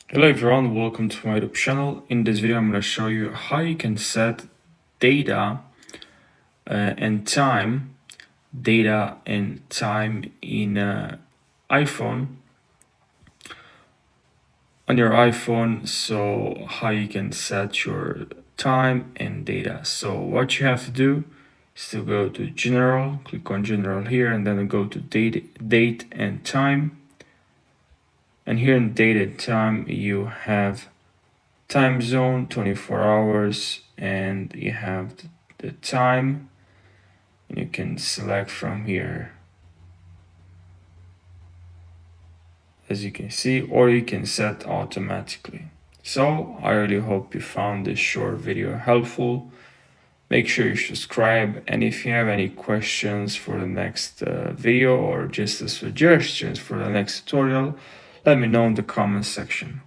Hello everyone, welcome to my YouTube channel. In this video I'm going to show you how you can set data and time in iPhone on your iPhone. So how you can set your time and data. So what you have to do is to go to general, click on general here, and then go to date and time. And here in date and time you have time zone 24 hours, and you have the time, and you can select from here, as you can see, or you can set automatically. So I really hope you found this short video helpful. Make sure you subscribe, and if you have any questions for the next video or just suggestions for the next tutorial, let me know in the comment section.